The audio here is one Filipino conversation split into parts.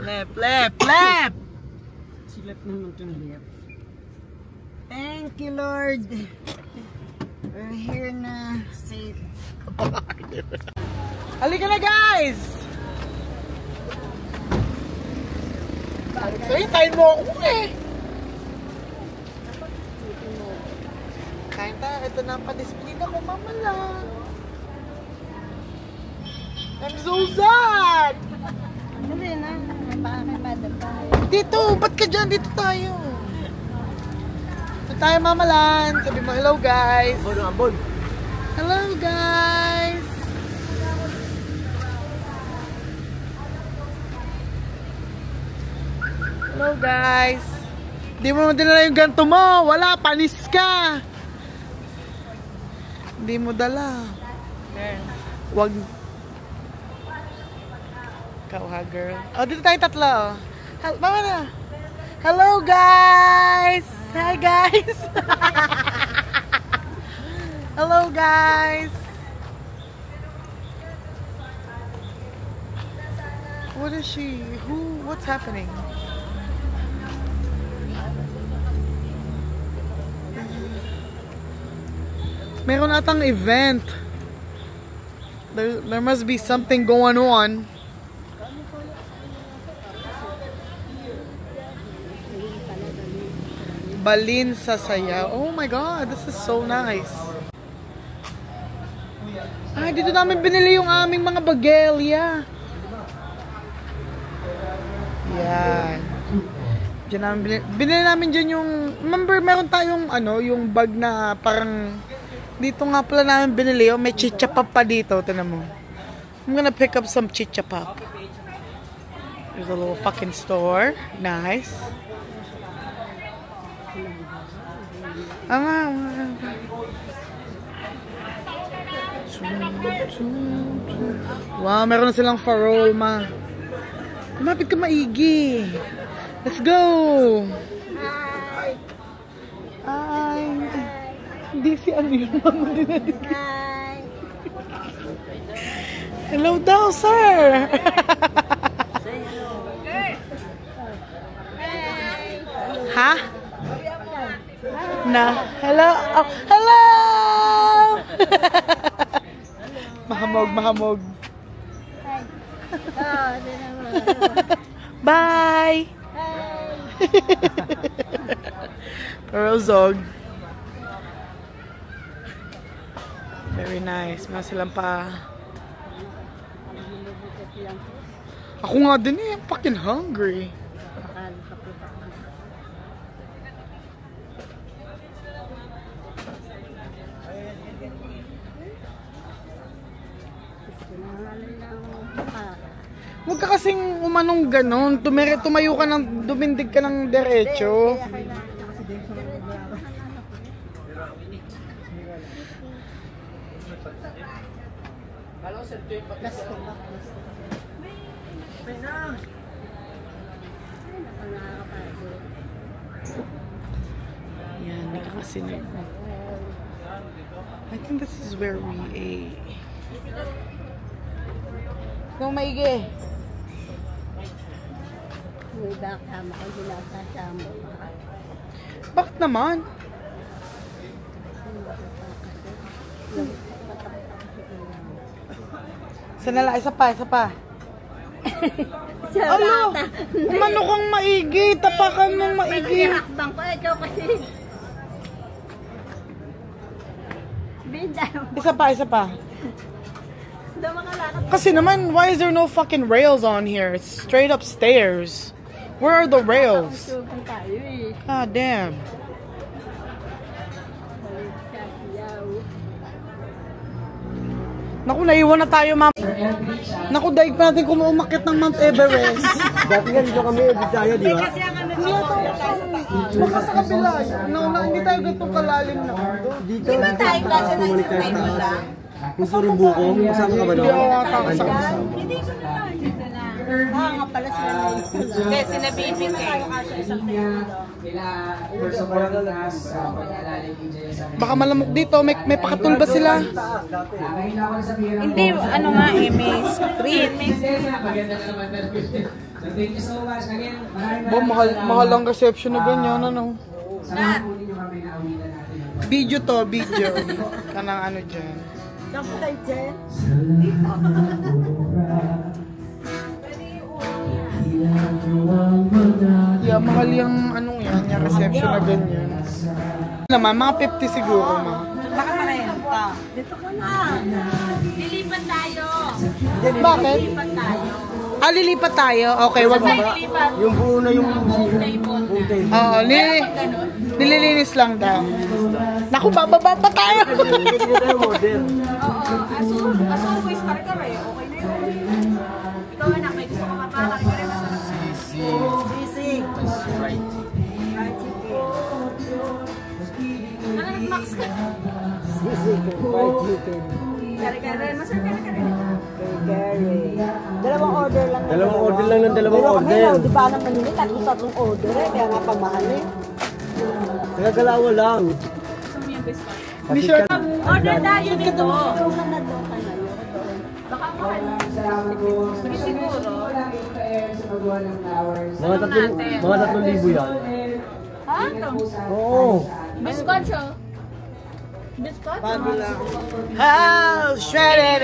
Left, left, left! Silap naman itong left. Thank you, Lord. We're here na safe. Halika na, guys! So, hintayin mo ako eh. Kain tayo. Ito na ang padisplina ko, mama lang. I'm so sad! Ano rin ah? Baka kay madam tayo. Dito! Ba't ka dyan? Dito tayo. Ito tayo, mama lang. Sabi mo, hello, guys. Hello, guys. Hello, guys. Hindi mo dinala yung ganto mo. Wala, panis ka. Hindi mo dala. Wag. Ikaw ha, girl. Oh, dito tayo tatlo. Mama na. Hello, guys. Hi, guys. Hello, guys. What is she? What's happening? Meron atang event. There must be something going on. Balin sa saya. Oh my God, this is so nice. Ay, dito namin binili yung aming mga bagelya. Yan. Diyan namin binili namin dyan yung, remember meron tayong ano, yung bag na parang, dito nga pala namin binili, oh, may chicha-pop pa dito, tinan mo. I'm gonna pick up some chicha-pop. There's a little fucking store. Nice. Wow, meron na silang farol, ma. Kumapit ka maigi. Let's go! Hi! Hi! Hindi si ano yun, mama dinadig. Hi! Hello daw, sir! Say hello. Ha? Na? Hello? Oh, hello! Mahamog, mahamog. Oh, di naman. Bye! Hi! Pero zog. Very nice. Mga silang pa. Ako nga din eh. I'm fucking hungry. Huwag ka kasing umanong ganon. Tumayo ka ng, dumindig ka ng derecho. Yan, hindi ka kasi I think this is where we ate. Kung maigi. May bakama ko sinasasama. Bakit naman? Sanala, isa pa, isa pa. Alo, umano kang maigi, tapakan mong maigi. Hakbang ko, ikaw kasi. Binda. Isa pa, isa pa. Kasi naman, why is there no fucking rails on here? It's straight up stairs. Where are the rails? God damn. Naku, naiwan na tayo, ma'am. Naku, daig pa natin kung umakyat ng Mount Everest. Dati nga dito kami, dito tayo, di ba? Baka sa kabila. Hindi tayo ganitong kalalim na. Dito, bumalik tayo sa taas. Yung puro buko, kasama ka ba doon? Hindi ako kasama. Hindi ko na. Dito na. nga pala sila na Hindi, sinabibig eh. Baka malamok dito, may pakatulba sila. Hindi, ano nga eh, may screen. Mahal ang reception na ganyan, ano. Video to, video. Kanang ano dyan. Naku tayo, Jen. Yeah, mahal yung anong yan, yung reception na ganyan. Naman, mga 50 siguro, ma. Baka marenta. Dito ka na. Lilipat tayo. Bakit? Lilipat tayo. Lilipat tayo? Okay, wag mo. Lilipat. Yung buo na yung Table na. Oo, nililinis lang daw. Naku, bababa pa tayo. Hindi na tayo model. Oo, as always, kare-kare. Okay na yun. Ikaw anak, may gusto ka mapakare-kare masarap. Sisig. Ano, nag-max ka? Sisig. Fried chicken. Kare-kare, masarap kare-kare. Kare-kare. Dalawang order lang. Dalawang order lang ng dalawang Pero order. kami, di ba naman nila? Tatlong order eh. Kaya nga pamahal eh. Nagagalawa lang. Hindi sure. Order tayo dito. Doon ka na, doon ka na. Baka mahal. Hindi siguro. Mga 3,000 yan. Ha? Oo. Biscocho. Biscocho? How shredded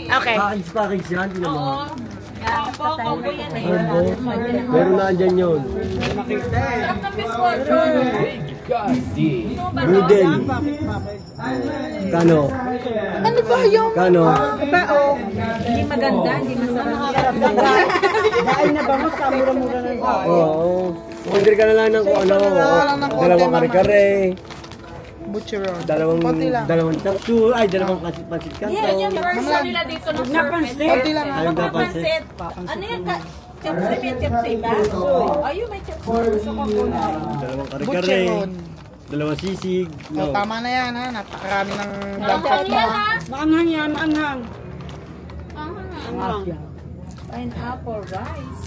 Okay. Package yan. Hindi naman. Oo. Combo yan eh. Meron na andyan yun. Sarap ng biscocho. Noodle. Kano? Ano ba yung... Kano? Hindi maganda, hindi masarap. Dahil na ba mas kamura-mura na ito? Oo. Order ka na lang ng kung ano. Dalawang kare-kare. Butcheron. Dalawang chapsu. Ay, dalawang pansit Yan kanto. yung version nila dito ng surface. Konti lang. Ayun na Pansit. Ano yan ka? Chapsi, may chapsi ba? Ayun, may chapsi. Gusto ko po na. Dalawang kare-kare. Butcheron. Dalawang sisig. Oh, tama na yan, ha? Napakarami ng Ano dapat yan mo. ha? Maanghang yan, maanghang. Anghang. Pineapple rice.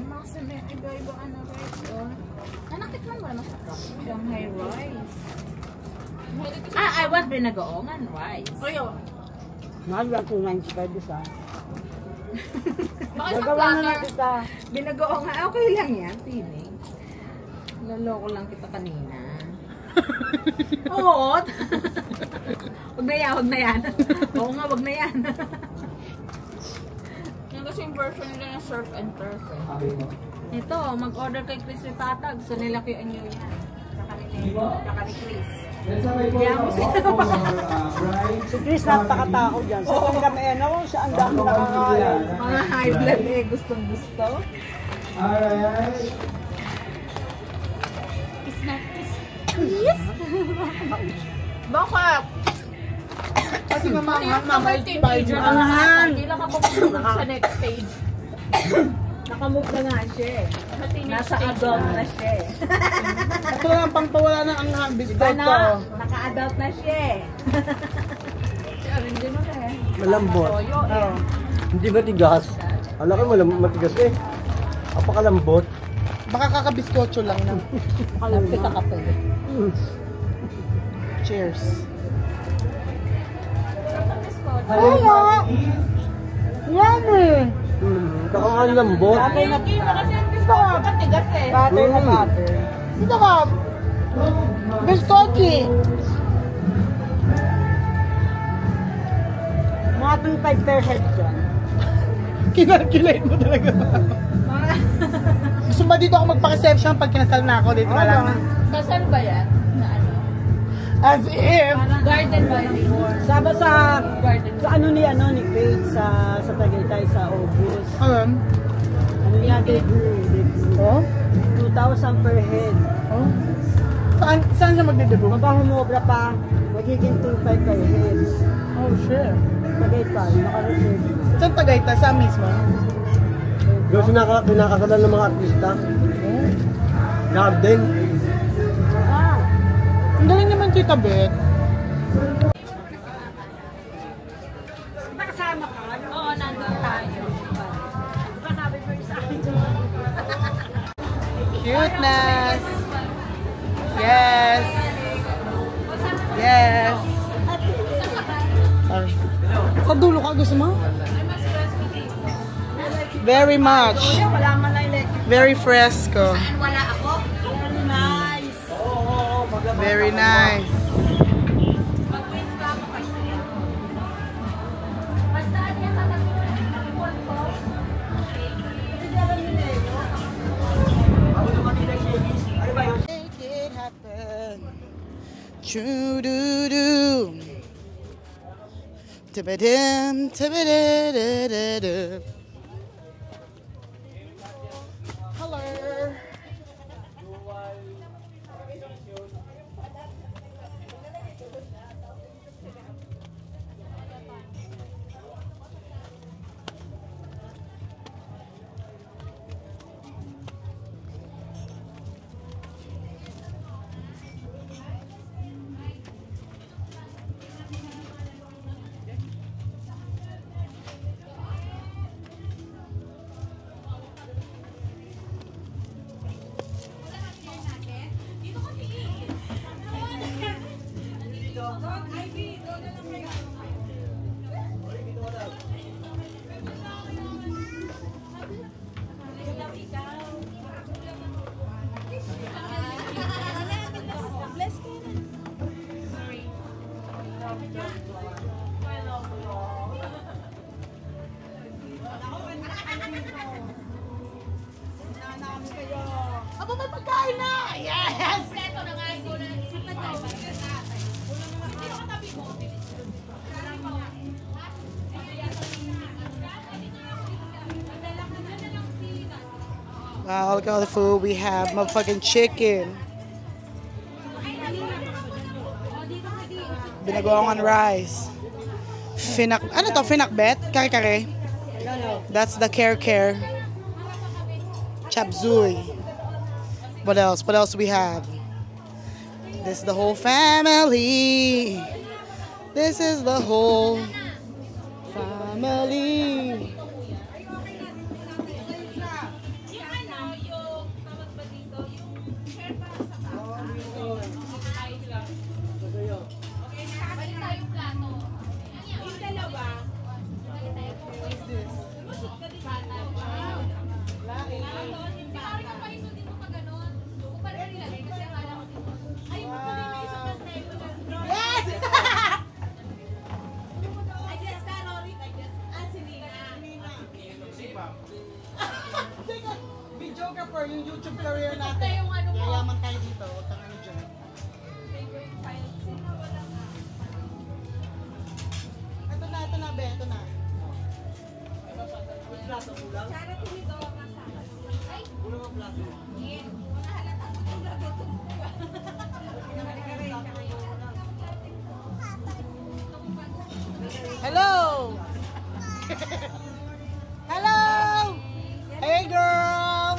Maxime, iba-iba ano rice. Natikman mo naman sa Shanghai rice. I want binagoongan rice. Ayo. Mahal lang 295 isa. Baka sa Gagawa na platter. natin sa... Binagoongan. Okay lang yan, tinig. Naloko lang kita kanina. Oo. Wag na yan, wag na yan. Oo nga, wag na yan. Yung kasi yung version nila ng surf and turf eh. Ito, mag-order kay Chris Patag. So nilakihan nyo yan. Kaka ni Chris. Kaya mo sila Si Chris napakatao dyan. Sa kanila may ano, siya ang dami nakakaya. mga high blood eh. Gustong gusto. Kiss na kiss. Kiss? Bakit? Kasi mama, Mama, teenager ka na. Hindi lang ako pumunta sa next stage. Nakamove na nga siya eh. Nasa adult na siya eh. Ito lang ang pangpawala ng ang biscuit Ano? to. Naka-adult na siya eh. Si Arin din ulit. Malambot. Toyo eh. Hindi ba tigas? Alam ko matigas eh. Apakalambot. Baka kakabiskotso lang na. Kalapit sa kape. Cheers. Oo nga! Yummy! Kakang lambot. Batay na Hindi mo kasi ang gusto ko katigas eh. butter na butter. Ito ka! Biscotti! Mga 2.5 per head dyan. Kinalculate mo talaga. Gusto ba dito ako magpa-reception pag kinasal na ako? Dito na lang. Kasal ba yan? Na ano? As if! Parang garden ba yung before? Saba sa Garden. ano ni Faith sa Tagaytay sa August. Ano? Ano niya debut. Oh? 2,000 per head. Oh? Saan siya magdedebut? Mabahumobra pa, magiging 2.5 per head. Oh, shit. Tagaytay, naka-reserve. Saan Tagaytay? Saan mismo? Yung kinakakalan ng mga artista. Oh? Garden. Ah, Ang galing naman, Tita Beth. Cuteness. Yes. Yes. Sorry. Sa dulo ka gusto mo? Very much. Wala man na electric. Very fresco. Wala ako. Very nice. Very nice. Mag-quiz ka ako kasi. Basta yan tatagpuan ko. Make it happen. Choo-doo-doo. Tibba-dim, tibba-da-da-da-da. Hello. Aba, may pagkain na! Yes! Wow, look at all the food we have. Motherfucking chicken. Binagoongan rice. Ano to? Finakbet? Kare-kare? That's the kare-kare. Chapzui. What else? What else do we have? This is the whole family. This is the whole family. Videographer, yung YouTube career natin. Yayaman tayo dito. Huwag kang ano dyan. Ito na, be. Ito na. Hello! Hello! Hey girl!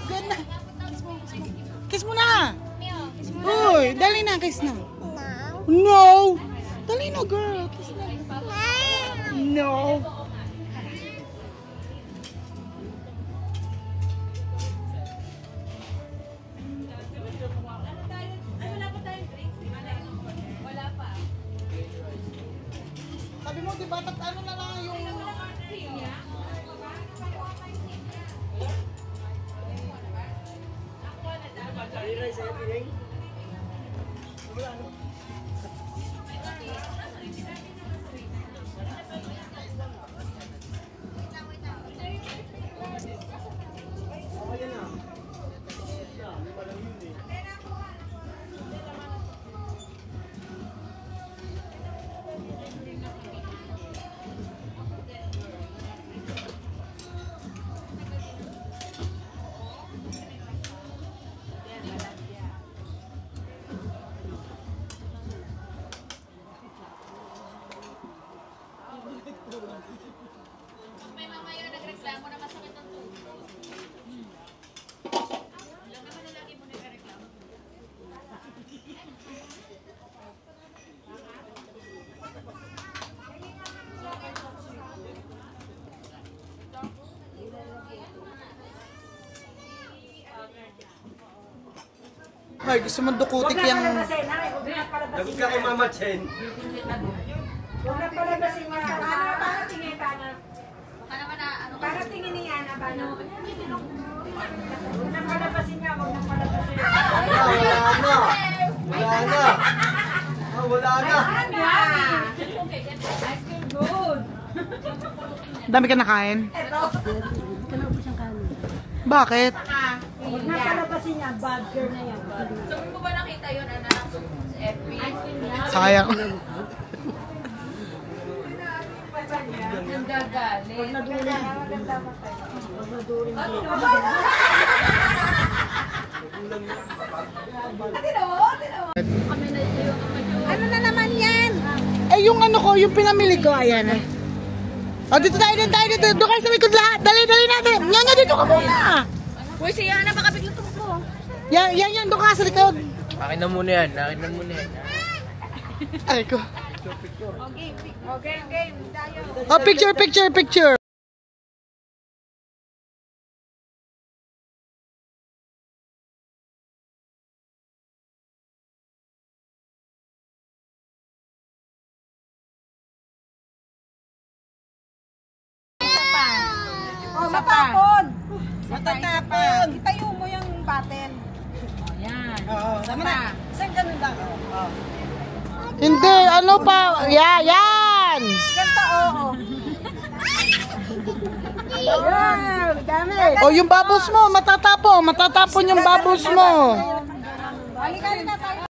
Good na. Kiss mo na. Uy, dali na, kiss na. No. Dali na, girl. Kiss na. No. Sabi mo, diba, ano na lang yung... Ay, gusto mo dukutik yung... Palabasin, ay, huwag na Lagot palabasin. ka kay Mama Chen. Huwag na palabasin niya. Para tingin ka na. Para tingin niya na ba no? Huwag na palabasin niya, huwag na palabasin. Wala na. Wala na. Dami ka nakain? Bakit? Huwag na palabasin niya, bad girl na yan. Saan mo ba nakita yun, anak? Sa FB? Sayang. Ang gagalit. Ano na naman yan? Eh, yung ano ko, yung pinamili ko, ayan eh. O, dito tayo. Doon kayo sa likod lahat. Dali natin. Yan, dito ka muna. Uy, si Yana, baka biglang tumakbo. Yan, doon ka sa likod. Akin na muna yan. Ay ko. Okay, game. Tayo. Oh, picture. Oh, matapon! Matatapon! Itayo mo yung button. Yan. Tama na. Saan ganun lang? Hindi, ano pa? Yan! Ganito, oo. Yan, dami. O, yung bubbles mo, matatapon yung bubbles mo. Halika tayo.